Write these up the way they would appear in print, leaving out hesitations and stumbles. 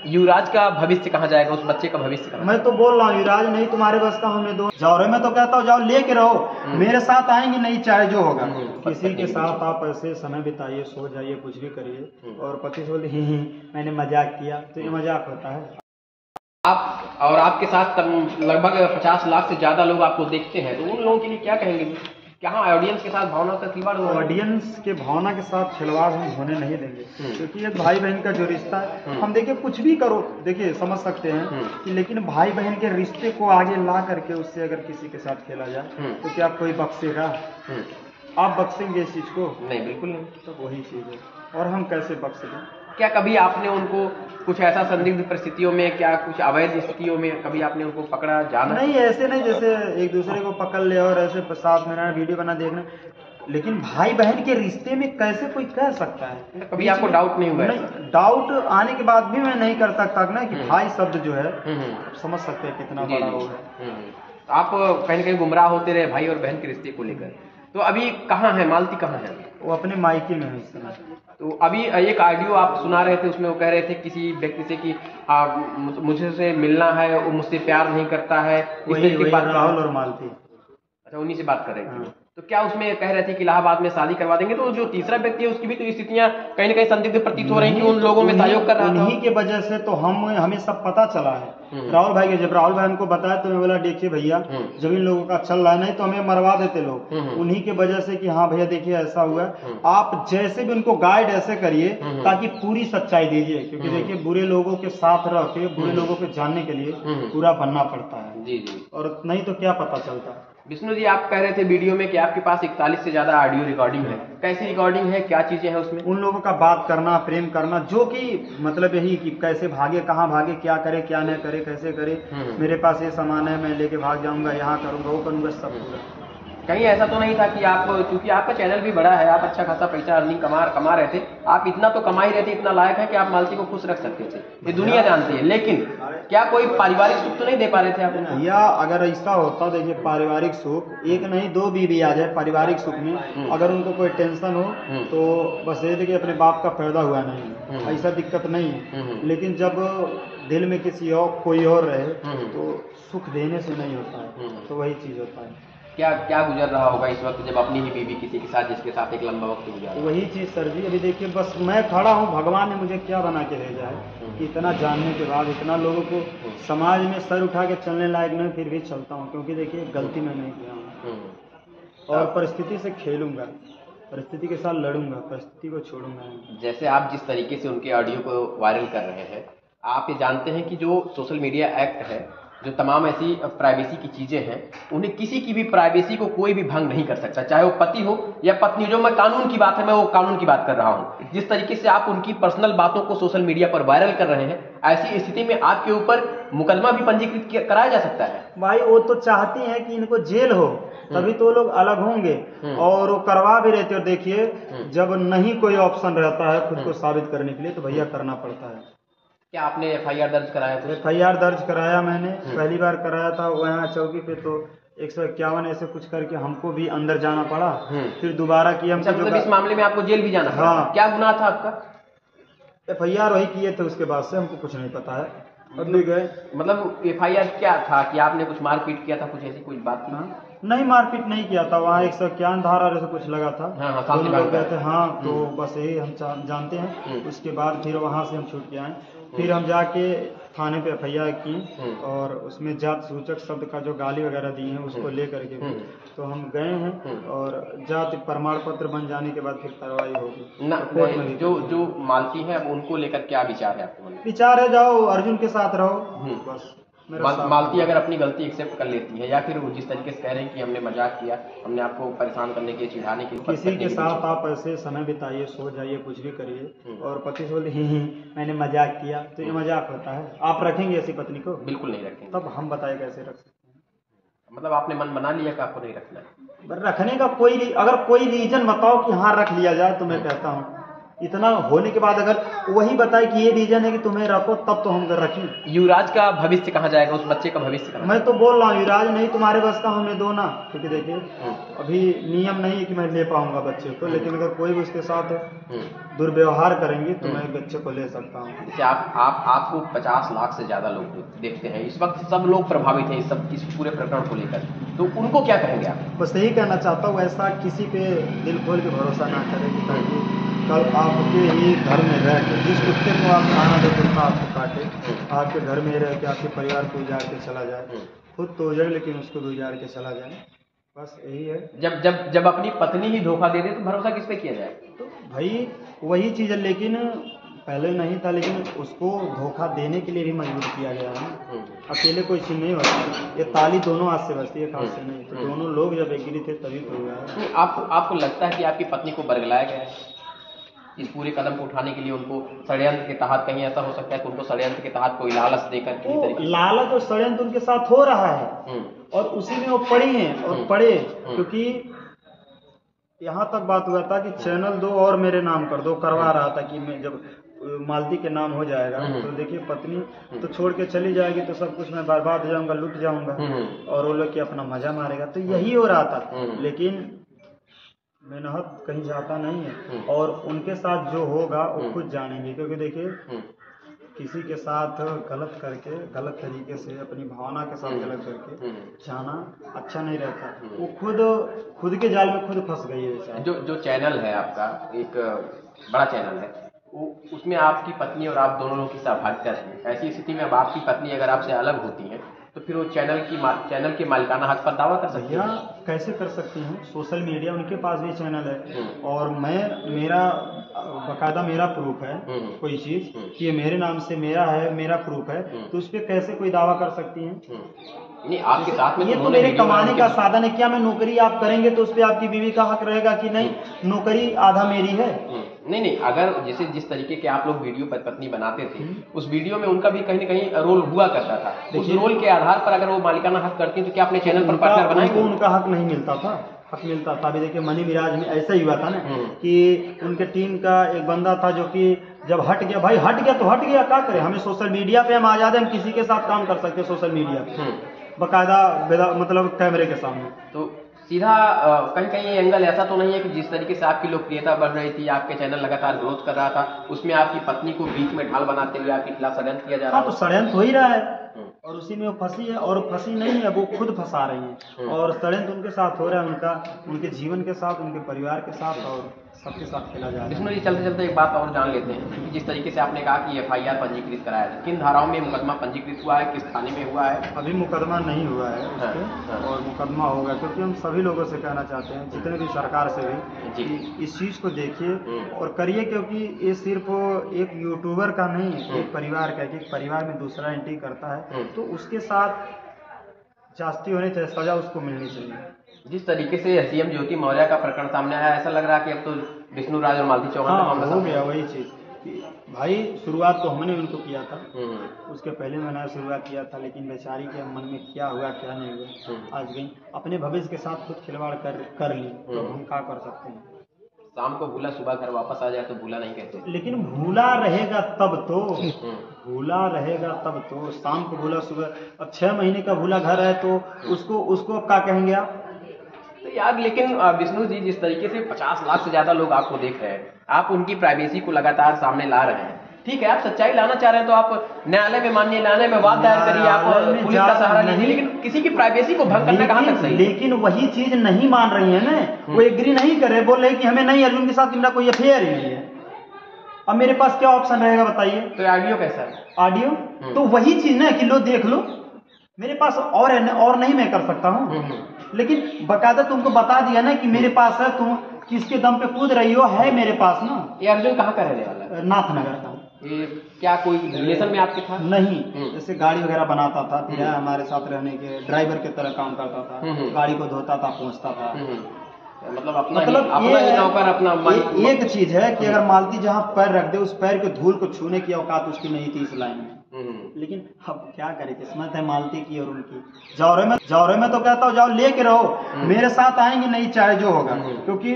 युवराज का भविष्य कहाँ जाएगा, उस बच्चे का भविष्य कहाँ? मैं तो बोल रहा हूँ युवराज नहीं तुम्हारे बस का होने दो, जाओ रे, मैं तो कहता हूँ जाओ लेके रहो, मेरे साथ आएंगे नहीं चाहे जो होगा। किसी के साथ आप ऐसे समय बिताइए, सो जाइए, कुछ भी करिए और पति से बोले ही मैंने मजाक किया, तो ये मजाक होता है? आप और आपके साथ लगभग 50 लाख से ज्यादा लोग आपको देखते हैं, तो उन लोगों के लिए क्या कहेंगे? कहाँ ऑडियंस के साथ भावना का खिलवाड़ हो रहा है? ऑडियंस के भावना के साथ खिलवाड़ हम होने नहीं देंगे, क्योंकि एक भाई बहन का जो रिश्ता है, हम देखिए कुछ भी करो, देखिए समझ सकते हैं कि, लेकिन भाई बहन के रिश्ते को आगे ला करके उससे अगर किसी के साथ खेला जाए तो क्या कोई बख्शेगा? आप बख्शेंगे इस चीज को? नहीं, बिल्कुल नहीं। तो वही चीज है, और हम कैसे बख्शेंगे? क्या कभी आपने उनको कुछ ऐसा संदिग्ध परिस्थितियों में, क्या कुछ अवैध स्थितियों में कभी आपने उनको पकड़ा, जाना? नहीं, ऐसे नहीं जैसे एक दूसरे को पकड़ ले और ऐसे साथ में रहना, वीडियो बना देखना, लेकिन भाई बहन के रिश्ते में कैसे कोई कह सकता है? कभी आपको डाउट नहीं हुआ? नहीं, डाउट आने के बाद भी मैं नहीं कर सकता ना कि भाई शब्द जो है, समझ सकते हैं कितना बड़ा वो है। आप कहीं ना कहीं गुमराह होते रहे भाई और बहन के रिश्ते को लेकर। तो अभी कहाँ है मालती, कहाँ है? वो अपने मायके में है इस समय। तो अभी एक ऑडियो आप सुना रहे थे, उसमें वो कह रहे थे किसी व्यक्ति से कि मुझे से मिलना है, वो मुझसे प्यार नहीं करता है, वही राहुल और मालती। अच्छा, उन्हीं से बात कर रहे थे। तो क्या उसमें कह रहे थे कि इलाहाबाद में शादी करवा देंगे? तो जो तीसरा व्यक्ति है उसकी भी तो स्थितियां कहीं ना कहीं संदिग्ध प्रतीत हो रही कि उन लोगों में सहयोग कर रहा था। उन्हीं के वजह से तो हमें सब पता चला है। राहुल भाई के जब राहुल भाई हमको बताया तो मैं बोला देखिए भैया, जब इन लोगों का चल रहा है, नहीं तो हमें मरवा देते लोग। उन्हीं के वजह से कि हाँ भैया देखिए ऐसा हुआ है, आप जैसे भी उनको गाइड ऐसे करिए ताकि पूरी सच्चाई दीजिए, क्योंकि देखिए बुरे लोगों के साथ रह के बुरे लोगों को जानने के लिए पूरा बनना पड़ता है। जी जी। और नहीं तो क्या पता चलता। विष्णु जी, आप कह रहे थे वीडियो में कि आपके पास 41 से ज्यादा ऑडियो रिकॉर्डिंग है। कैसी रिकॉर्डिंग है, क्या चीजें हैं उसमें? उन लोगों का बात करना, प्रेम करना, जो कि मतलब यही कि कैसे भागे, कहाँ भागे, क्या करे, क्या न करे, कैसे करे, मेरे पास ये सामान है मैं लेके भाग जाऊंगा, यहाँ करूंगा, वो करूंगा, सब पूरा। कहीं ऐसा तो नहीं था कि आप, क्योंकि आपका चैनल भी बड़ा है, आप अच्छा खासा पैसा अर्निंग कमा रहे थे, आप इतना तो कमा ही रहे थे, इतना लायक है कि आप मालती को खुश रख सकते थे, ये दुनिया जानती है, लेकिन क्या कोई पारिवारिक सुख तो नहीं दे पा रहे थे आप? या अगर ऐसा होता, देखिए पारिवारिक सुख, एक नहीं दो बीवी आ जाए पारिवारिक सुख में, अगर उनको कोई टेंशन हो तो बस ये देखिए अपने बाप का पैदा हुआ नहीं, ऐसा दिक्कत नहीं है। लेकिन जब दिल में किसी और कोई और रहे तो सुख देने से नहीं होता है, तो वही चीज होता है। क्या क्या गुजर रहा होगा इस वक्त जब अपनी ही बीवी किसी के साथ, जिसके साथ एक लंबा वक्त गुजारा? वही चीज सर जी, अभी देखिए बस मैं खड़ा हूँ, भगवान ने मुझे क्या बना के भेजा है कि इतना जानने के बाद, इतना लोगों को समाज में सर उठा के चलने लायक नहीं, फिर भी चलता हूँ, क्योंकि देखिए गलती मैं नहीं किया हूँ और परिस्थिति से खेलूंगा, परिस्थिति के साथ लड़ूंगा, परिस्थिति को छोड़ूंगा नहीं। जैसे आप जिस तरीके से उनके ऑडियो को वायरल कर रहे हैं, आप ये जानते हैं कि जो सोशल मीडिया एक्ट है, जो तमाम ऐसी प्राइवेसी की चीजें हैं, उन्हें किसी की भी प्राइवेसी को कोई भी भंग नहीं कर सकता, चाहे वो पति हो या पत्नी। जो मैं कानून की बात है, मैं वो कानून की बात कर रहा हूं। जिस तरीके से आप उनकी पर्सनल बातों को सोशल मीडिया पर वायरल कर रहे हैं, ऐसी स्थिति में आपके ऊपर मुकदमा भी पंजीकृत कराया जा सकता है। भाई वो तो चाहती हैं कि इनको जेल हो, तभी तो लोग अलग होंगे, और वो करवा भी रहते हो। देखिए जब नहीं कोई ऑप्शन रहता है खुद को साबित करने के लिए, तो भैया करना पड़ता है। क्या आपने FIR दर्ज कराया था? FIR दर्ज कराया मैंने, पहली बार कराया था वहाँ चौकी पे, तो 151 ऐसे कुछ करके हमको भी अंदर जाना पड़ा, फिर दोबारा किया। मतलब इस मामले में आपको जेल भी जाना पड़ा? हाँ। क्या गुनाह था आपका? FIR वही किए थे, उसके बाद से हमको कुछ नहीं पता है, अब भी गए। मतलब FIR क्या था कि आपने कुछ मारपीट किया था, कुछ ऐसी कोई बात थी? नहीं, मारपीट नहीं किया था, वहाँ 151 धारा जैसे कुछ लगा था। दोनों लोग गए थे। हाँ, तो बस यही हम जानते हैं। उसके बाद फिर वहाँ से हम छूट के आए, फिर हम जाके थाने पे FIR की, और उसमें जात सूचक शब्द का जो गाली वगैरह दी है उसको ले करके भी तो हम गए हैं, और जाति प्रमाण पत्र बन जाने के बाद फिर कार्रवाई होगी। जो मालती है, अब उनको लेकर क्या विचार है आपको? विचार है जाओ अर्जुन के साथ रहो, बस। मालती अगर अपनी गलती एक्सेप्ट कर लेती है, या फिर वो जिस तरीके से कह रहे हैं कि हमने मजाक किया, हमने आपको परेशान करने के लिए, चिढ़ाने के लिए, किसी के साथ आप ऐसे समय बिताइए, सो जाइए, कुछ भी करिए, और पति से बोले ही मैंने मजाक किया, तो ये मजाक होता है? आप रखेंगे ऐसी पत्नी को? बिल्कुल नहीं रखेंगे। तब हम बताए कैसे रख सकते हैं? मतलब आपने मन बना लिया कि आपको नहीं रखना है? रखने का अगर कोई रीजन बताओ कि हाँ रख लिया जाए, तो मैं कहता हूँ इतना होने के बाद अगर वही बताए कि ये रीजन है कि तुम्हें रखो, तब तो हम रखें। युवराज का भविष्य कहाँ जाएगा, उस बच्चे का भविष्य कहाँ? मैं तो बोल रहा हूँ युवराज नहीं तुम्हारे बस का, हमें दो ना, क्योंकि देखिए अभी नियम नहीं है कि मैं ले पाऊंगा बच्चे को, लेकिन अगर कोई भी उसके साथ दुर्व्यवहार करेंगे तो मैं बच्चे को ले सकता हूँ। जैसे आपको 50 लाख से ज्यादा लोग देखते हैं इस वक्त, सब लोग प्रभावित हैं इस पूरे प्रकरण को लेकर, तो उनको क्या कहेंगे आप? बस यही कहना चाहता हूँ, ऐसा किसी पे दिल खोल के भरोसा ना करें, ताकि कल आपके ही घर में रह के जिस कुत्ते को आप खाना दे कुत्ता आपको काटे, आपके घर में रह के आपके परिवार को उजाड़ के चला जाए, खुद तो उजड़ लेकिन उसको भी उजाड़ के चला जाए, बस यही है। जब अपनी पत्नी ही धोखा दे दे तो भरोसा किस पे किया जाए? तो भाई वही चीज़ है, लेकिन पहले नहीं था, लेकिन उसको धोखा देने के लिए भी मजबूर किया गया है। अकेले कोई चीज़ नहीं होती, ये ताली दोनों हाथ से बजती है, हाथ से नहीं। तो दोनों लोग जब एग्री थे तभी तो हुआ है। आपको लगता है कि आपकी पत्नी को बरगलाया गया है इस पूरे कदम को उठाने के लिए? उनको षड्यंत्र के तहत, कहीं ऐसा हो सकता है कि उनको षड्यंत्र के तहत कोई लालच देकर? लालच और षड्यंत्र उनके साथ हो रहा है और उसी में वो पड़ी हैं और पड़े, क्योंकि यहाँ तक बात हुआ था कि चैनल 2 और मेरे नाम कर दो, करवा रहा था कि मैं जब मालती के नाम हो जाएगा तो देखिए पत्नी तो छोड़ के चली जाएगी तो सब कुछ मैं बर्बाद हो जाऊंगा, लुट जाऊंगा, और वो लोग की अपना मजा मारेगा। तो यही हो रहा था, लेकिन मेहनत कहीं जाता नहीं है, और उनके साथ जो होगा वो खुद जानेंगे, क्योंकि देखिए किसी के साथ गलत करके, गलत तरीके से अपनी भावना के साथ गलत करके जाना अच्छा नहीं रहता। वो खुद के जाल में खुद फंस गई है। जो चैनल है आपका, एक बड़ा चैनल है, उसमें आपकी पत्नी और आप दोनों लोग की सहभागिता है। ऐसी स्थिति में अब आपकी पत्नी अगर आपसे अलग होती है तो फिर वो चैनल के मालिकाना हक पर दावा कर सकती है? कैसे कर सकती हैं? सोशल मीडिया उनके पास भी चैनल है, और मेरा बाकायदा मेरा प्रूफ है कोई चीज कि ये मेरे नाम से मेरा है, मेरा प्रूफ है, तो उस पर कैसे कोई दावा कर सकती हैं? नहीं, आपके साथ में ये तो मेरे कमाने का साधन है। क्या मैं नौकरी आप करेंगे तो उस पर आपकी बीवी का हक रहेगा कि नहीं नौकरी आधा मेरी है? नहीं, अगर जैसे जिस तरीके के आप लोग वीडियो पत्नी बनाते थे, उस वीडियो में उनका भी कहीं न कहीं रोल हुआ करता था। उस रोल के आधार पर अगर वो मालिकाना हक करती तो क्या अपने चैनल पर पार्टनर बनाएंगे? उनका हक नहीं मिलता था, हक मिलता था। अभी देखिए मनी मिराज में ऐसा ही हुआ था ना कि उनके टीम का एक बंदा था जो कि जब हट गया, भाई हट गया तो हट गया, क्या करें? हमें सोशल मीडिया पे हम आजाद हैं, हम किसी के साथ काम कर सकते हैं सोशल मीडिया पे, बाकायदा मतलब कैमरे के सामने। तो सीधा कहीं एंगल ऐसा तो नहीं है कि जिस तरीके से आपकी लोकप्रियता बढ़ रही थी, आपके चैनल लगातार ग्रोथ कर रहा था, उसमें आपकी पत्नी को बीच में ढाल बनाते हुए आपके खिलाफ षड्यंत्र किया जा रहा है? तो षड्यंत्र हो ही रहा है, और उसी में वो फंसी है, और फंसी नहीं है, वो खुद फंसा रही हैं, और षड्यंत्र उनके साथ हो रहा है, उनके जीवन के साथ, उनके परिवार के साथ, और सबके साथ खेला जा रहा है। विष्णु जी, चलते चलते एक बात और जान लेते हैं कि जिस तरीके से आपने कहा कि FIR पंजीकृत कराया था, किन धाराओं में मुकदमा पंजीकृत हुआ है, किस थाने में हुआ है? अभी मुकदमा नहीं हुआ है उस पर, और मुकदमा होगा, क्योंकि हम सभी लोगों से कहना चाहते हैं, जितने भी सरकार से भी, कि इस चीज़ को देखिए और करिए, क्योंकि ये सिर्फ एक यूट्यूबर का नहीं, एक परिवार का, एक परिवार में दूसरा एंट्री करता है तो उसके साथ जास्ती होनी चाहिए, सजा उसको मिलनी चाहिए। जिस तरीके से CM ज्योति मौर्य का प्रकरण सामने आया, ऐसा लग रहा है कि अब तो विष्णु राज और मालती चौहान हो गया वही चीज। भाई शुरुआत तो हमने उनको किया था, उसके पहले मैंने शुरुआत किया था, लेकिन बेचारी के मन में क्या हुआ क्या नहीं हुआ, आज गई अपने भविष्य के साथ खुद खिलवाड़ कर ली, तो हम क्या कर सकते हैं? शाम को भूला सुबह घर वापस आ जाए तो भूला नहीं कहते, लेकिन भूला रहेगा तब तो, भूला रहेगा तब तो। शाम को भूला सुबह, अब 6 महीने का भूला घर है तो उसको अब क्या कहेंगे आप? तो यार, लेकिन विष्णु जी, जिस तरीके से 50 लाख से ज्यादा लोग आपको देख रहे हैं, आप उनकी प्राइवेसी को लगातार सामने ला रहे हैं, ठीक है, आप सच्चाई लाना चाह रहे हैं तो आप न्यायालय में मानिए, न्यायालय में वाद दायर करिए, आप पुलिस का सहारा लीजिए, लेकिन किसी की प्राइवेसी को भंग करना कहाँ तक सही? लेकिन वही चीज नहीं मान रही है ना, वो एग्री नहीं करे, बोल रहे कि हमें नहीं, अर्जुन के साथ मेरा कोई अफेयर ही नहीं है। अब मेरे पास क्या ऑप्शन रहेगा बताइए? तो ऑडियो कैसा है? ऑडियो तो वही चीज ना कि लो देख लो, मेरे पास और नहीं मैं कर सकता हूँ, लेकिन बकायदा तुमको बता दिया ना कि मेरे पास है, तुम किसके दम पे कूद रही हो, है मेरे पास ना। ये अर्जुन कहाँ का रहने वाला है? नाथनगर का। ये क्या कोई रिलेशन में आपके था? नहीं, जैसे गाड़ी वगैरह बनाता था, फिर हमारे साथ रहने के ड्राइवर के तरह काम करता था, गाड़ी को धोता था, पहुँचता था, मतलब अपना नौकर, अपना एक चीज है कि अगर मालती जहाँ पैर रख दे, उस पैर के धूल को छूने की औकात उसकी नहीं थी इस लाइन में। लेकिन अब क्या करे, किस्मत है मालती की और उनकी। जाओ रे, मैं तो कहता हूँ जाओ लेके रहो, मेरे साथ आएंगे नहीं चाहे जो होगा, क्योंकि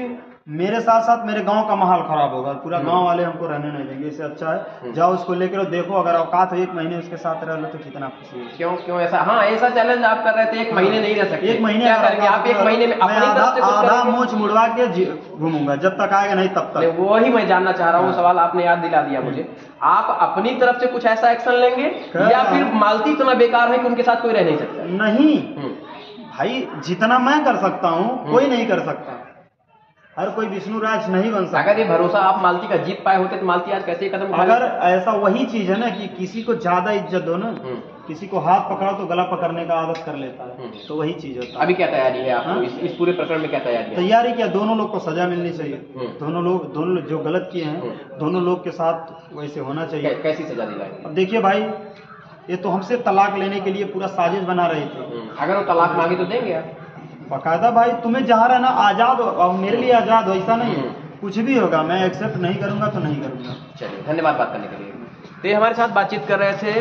मेरे साथ साथ मेरे गांव का माहौल खराब होगा, पूरा गांव वाले हमको रहने नहीं देंगे। इससे अच्छा है जाओ उसको लेकर देखो, अगर औकात हो 1 महीने उसके साथ रह लो तो कितना खुशी है। क्यों ऐसा? हाँ, ऐसा चैलेंज आप कर रहे थे, 1 महीने नहीं रह सकते। 1 महीने क्या करेंगे आप? 1 महीने में अपनी तरफ से कुछ आधा करेंगे? मोच मुड़वा के घूमूंगा, जब तक आएगा नहीं तब तक। वही मैं जानना चाह रहा हूँ, सवाल आपने याद दिला दिया मुझे। आप अपनी तरफ से कुछ ऐसा एक्शन लेंगे या फिर मालती इतना बेकार है कि उनके साथ कोई रह नहीं सकता? नहीं भाई, जितना मैं कर सकता हूँ कोई नहीं कर सकता। हर कोई विष्णु राज नहीं बन सकता। अगर ये भरोसा आप मालती का जीत पाए होते तो मालती आज कैसे कदम उठा अगर ऐसा, वही चीज है ना कि किसी को ज्यादा इज्जत दो ना, किसी को हाथ पकड़ो तो गला पकड़ने का आदत कर लेता है, तो वही चीज होता है। अभी क्या तैयारी है आपको? इस पूरे प्रकरण में क्या तैयारी है? तैयारी क्या, दोनों लोग को सजा मिलनी चाहिए। दोनों जो गलत किए हैं दोनों लोग के साथ वैसे होना चाहिए। कैसी सजा दिलाएंगे? अब देखिए भाई, ये तो हमसे तलाक लेने के लिए पूरा साजिश बना रहे थे। अगर वो तलाक मांगे तो देंगे आप? बकायदा भाई, तुम्हें जहाँ रहना आजाद हो, और मेरे लिए आजाद हो, ऐसा नहीं है। कुछ भी होगा मैं एक्सेप्ट नहीं करूंगा तो नहीं करूंगा। चलिए, धन्यवाद बात करने के लिए। तो ये हमारे साथ बातचीत कर रहे थे